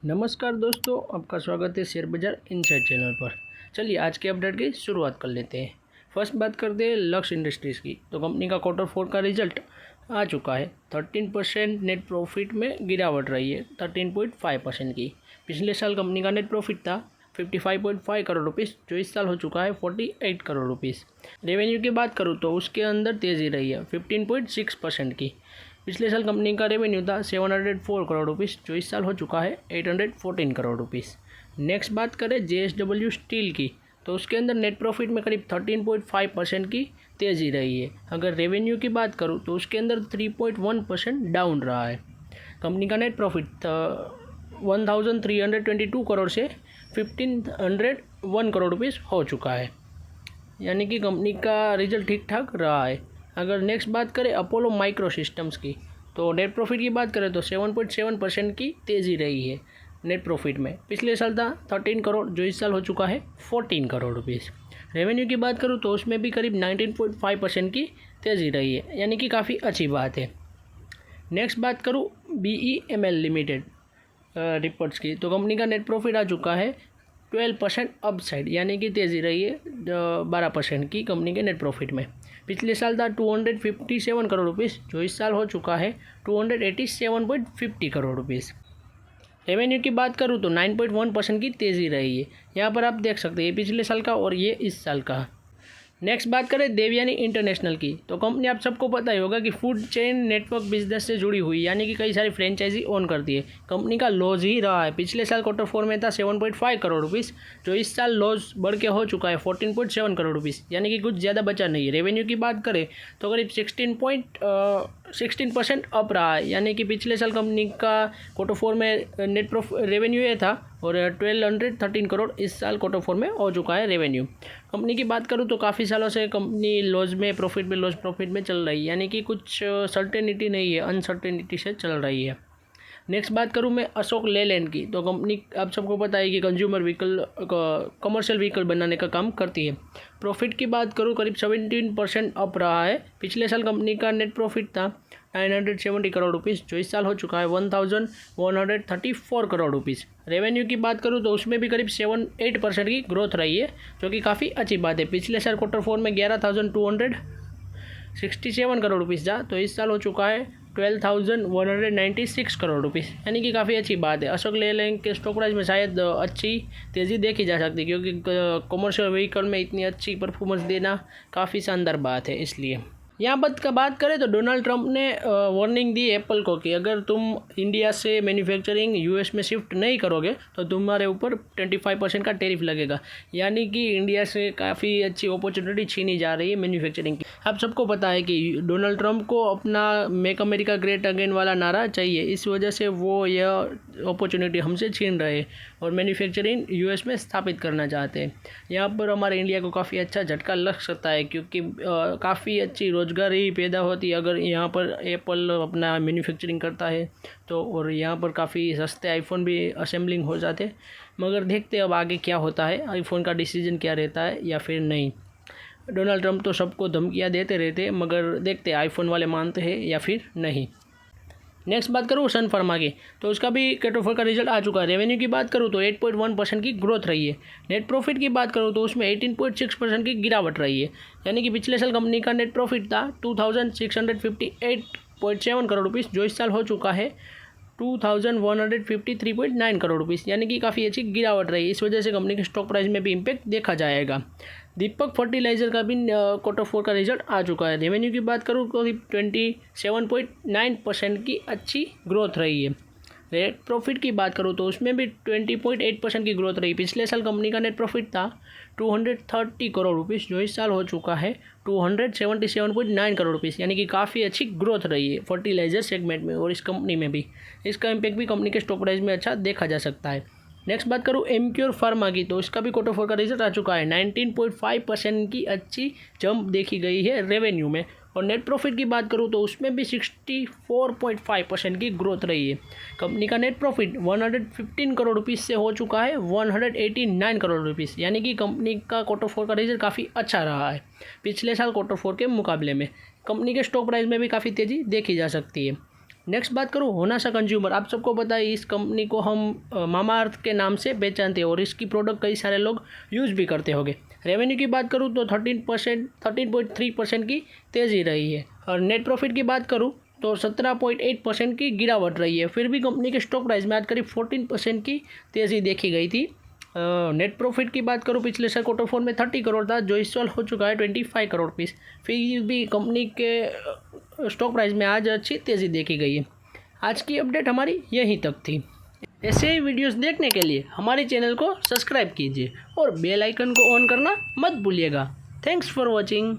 नमस्कार दोस्तों, आपका स्वागत है शेयर बाजार इनसाइड चैनल पर। चलिए आज के अपडेट की शुरुआत कर लेते हैं। फर्स्ट बात करते हैं लक्स इंडस्ट्रीज़ की। तो कंपनी का क्वार्टर 4 का रिजल्ट आ चुका है। 13% नेट प्रॉफिट में गिरावट रही है 13.5% की। पिछले साल कंपनी का नेट प्रॉफिट था 55.5 करोड़ रुपीज़, जो इस साल हो चुका है 48 करोड़ रुपीज़। रेवेन्यू की बात करूँ तो उसके अंदर तेज़ी रही है 15.6% की। पिछले साल कंपनी का रेवेन्यू था 704 करोड़ रुपीज़, जो इस साल हो चुका है 814 करोड़ रुपीज़। नेक्स्ट बात करें JSW स्टील की, तो उसके अंदर नेट प्रॉफिट में करीब 13.5% की तेज़ी रही है। अगर रेवेन्यू की बात करूँ तो उसके अंदर 3.1% डाउन रहा है। कंपनी का नेट प्रॉफिट 1322 करोड़ से 1501 करोड़ रुपीज़ हो चुका है, यानी कि कंपनी का रिजल्ट ठीक ठाक रहा है। अगर नेक्स्ट बात करें अपोलो माइक्रो सिस्टम्स की, तो नेट प्रॉफिट की बात करें तो 7.7% की तेज़ी रही है नेट प्रॉफिट में। पिछले साल था 13 करोड़, जो इस साल हो चुका है 14 करोड़ रुपीज़। रेवेन्यू की बात करूँ तो उसमें भी करीब 19.5% की तेज़ी रही है, यानी कि काफ़ी अच्छी बात है। नेक्स्ट बात करूँ BEML लिमिटेड रिपोर्ट्स की, तो कंपनी का नेट प्रॉफिट आ चुका है 12% अपसाइड, यानी कि तेज़ी रही है 12% की कंपनी के नेट प्रॉफिट में। पिछले साल था 257 करोड़ रुपीज़, जो इस साल हो चुका है 287.50 करोड़ रुपीज़। रेवेन्यू की बात करूँ तो 9.1% की तेज़ी रही है। यहाँ पर आप देख सकते हैं पिछले साल का और ये इस साल का। नेक्स्ट बात करें देवयानी इंटरनेशनल की, तो कंपनी आप सबको पता ही होगा कि फूड चेन नेटवर्क बिजनेस से जुड़ी हुई, यानी कि कई सारी फ्रेंचाइजी ओन करती है। कंपनी का लॉस ही रहा है। पिछले साल क्वार्टर 4 में था 7.5 करोड़ रुपीज़, जो इस साल लॉस बढ़ के हो चुका है 14.7 करोड़ रुपीज़, यानी कि कुछ ज़्यादा बचा नहीं है। रेवेन्यू की बात करें तो करीब 16% अप रहा है, यानी कि पिछले साल कंपनी का क्वार्टर 4 में नेट रेवेन्यू ये था और 1213 करोड़ इस साल क्वार्टर 4 में हो चुका है रेवेन्यू। कंपनी की बात करूँ तो काफ़ी सालों से कंपनी लॉस में प्रॉफिट में चल रही है, यानी कि कुछ सर्टेनिटी नहीं है, अनसर्टेनिटी से चल रही है। नेक्स्ट बात करूँ मैं अशोक लेलैंड की, तो कंपनी आप सबको पता है कि कंज्यूमर व्हीकल कमर्शियल व्हीकल बनाने का काम करती है। प्रॉफिट की बात करूँ करीब 17% अप रहा है। पिछले साल कंपनी का नेट प्रॉफिट था 970 करोड़ रुपीज़, जो इस साल हो चुका है 1134 करोड़ रुपीज़। रेवेन्यू की बात करूँ तो उसमें भी करीब 7-8% की ग्रोथ रही है, जो कि काफ़ी अच्छी बात है। पिछले साल क्वार्टर 4 में 11,267 करोड़ रुपीज़ था, तो इस साल हो चुका है 12,196 करोड़ रुपीज़, यानी कि काफ़ी अच्छी बात है। अशोक लेलैंड के स्टॉक प्राइस में शायद अच्छी तेज़ी देखी जा सकती है, क्योंकि कमर्शियल व्हीकल में इतनी अच्छी परफॉर्मेंस देना काफ़ी शानदार बात है। इसलिए यहाँ बात करें तो डोनाल्ड ट्रंप ने वार्निंग दी एप्पल को कि अगर तुम इंडिया से मैन्युफैक्चरिंग US में शिफ्ट नहीं करोगे तो तुम्हारे ऊपर 25% का टैरिफ लगेगा, यानी कि इंडिया से काफ़ी अच्छी अपॉर्चुनिटी छीनी जा रही है मैन्युफैक्चरिंग की। आप सबको पता है कि डोनाल्ड ट्रंप को अपना मेक अमेरिका ग्रेट अगेन वाला नारा चाहिए, इस वजह से वो यह अपॉर्चुनिटी हमसे छीन रहे हैं और मैन्युफैक्चरिंग US में स्थापित करना चाहते हैं। यहाँ पर हमारे इंडिया को काफ़ी अच्छा झटका लग सकता है, क्योंकि काफ़ी अच्छी रोजगारी पैदा होती है अगर यहाँ पर एप्पल अपना मैन्युफैक्चरिंग करता है तो, और यहाँ पर काफ़ी सस्ते आईफोन भी असेंबलिंग हो जाते हैं। मगर देखते हैं अब आगे क्या होता है, आईफोन का डिसीजन क्या रहता है या फिर नहीं। डोनाल्ड ट्रंप तो सबको धमकियाँ देते रहते हैं, मगर देखते हैं आईफोन वाले मानते हैं या फिर नहीं। नेक्स्ट बात करूँ सन फार्मा की, तो उसका भी क्वार्टर 4 का रिजल्ट आ चुका है। रेवेन्यू की बात करूँ तो 8.1% की ग्रोथ रही है। नेट प्रॉफिट की बात करूँ तो उसमें 18.6% की गिरावट रही है, यानी कि पिछले साल कंपनी का नेट प्रॉफिट था 2,658.7 करोड़ रुपीज़, जो इस साल हो चुका है 2,153.9 करोड़ रुपीज़, यानी कि काफ़ी अच्छी गिरावट रही। इस वजह से कंपनी के स्टॉक प्राइस में भी इम्पैक्ट देखा जाएगा। दीपक फर्टिलाइज़र का भी क्वार्टर 4 का रिजल्ट आ चुका है। रेवेन्यू की बात करूँ तो 27.9% की अच्छी ग्रोथ रही है। नेट प्रॉफिट की बात करूँ तो उसमें भी 20.8% की ग्रोथ रही। पिछले साल कंपनी का नेट प्रॉफिट था 230 करोड़ रुपीज़, जो इस साल हो चुका है 277.9 करोड़ रुपीज़, यानी कि काफ़ी अच्छी ग्रोथ रही है फर्टिलाइज़र सेगमेंट में और इस कंपनी में भी। इसका इम्पैक्ट भी कंपनी के स्टॉक प्राइस में अच्छा देखा जा सकता है। नेक्स्ट बात करूँ एमक्योर फार्मा की, तो इसका भी क्वार्टर 4 का रिजल्ट आ चुका है। 19.5% की अच्छी जंप देखी गई है रेवेन्यू में। और नेट प्रॉफिट की बात करूँ तो उसमें भी 64.5% की ग्रोथ रही है। कंपनी का नेट प्रॉफिट 115 करोड़ रुपीज़ से हो चुका है 189 करोड़ रुपीज़, यानी कि कंपनी का क्वार्टर 4 का रिजल्ट काफ़ी अच्छा रहा है पिछले साल क्वार्टर 4 के मुकाबले में। कंपनी के स्टॉक प्राइस में भी काफ़ी तेज़ी देखी जा सकती है। नेक्स्ट बात करूँ होनासा कंज्यूमर। आप सबको पता है इस कंपनी को हम मामाअर्थ के नाम से पहचानते हैं और इसकी प्रोडक्ट कई सारे लोग यूज़ भी करते होंगे। रेवेन्यू की बात करूँ तो 13.3% की तेज़ी रही है और नेट प्रॉफिट की बात करूँ तो 17.8% की गिरावट रही है। फिर भी कंपनी के स्टॉक प्राइस में आज करीब 14% की तेज़ी देखी गई थी। नेट प्रॉफिट की बात करूँ पिछले साल Q4 में 30 करोड़ था, जो इस साल हो चुका है 25 करोड़ पीस। फिर भी कंपनी के स्टॉक प्राइस में आज अच्छी तेज़ी देखी गई है। आज की अपडेट हमारी यहीं तक थी। ऐसे ही वीडियोस देखने के लिए हमारे चैनल को सब्सक्राइब कीजिए और बेल आइकन को ऑन करना मत भूलिएगा। Thanks for watching.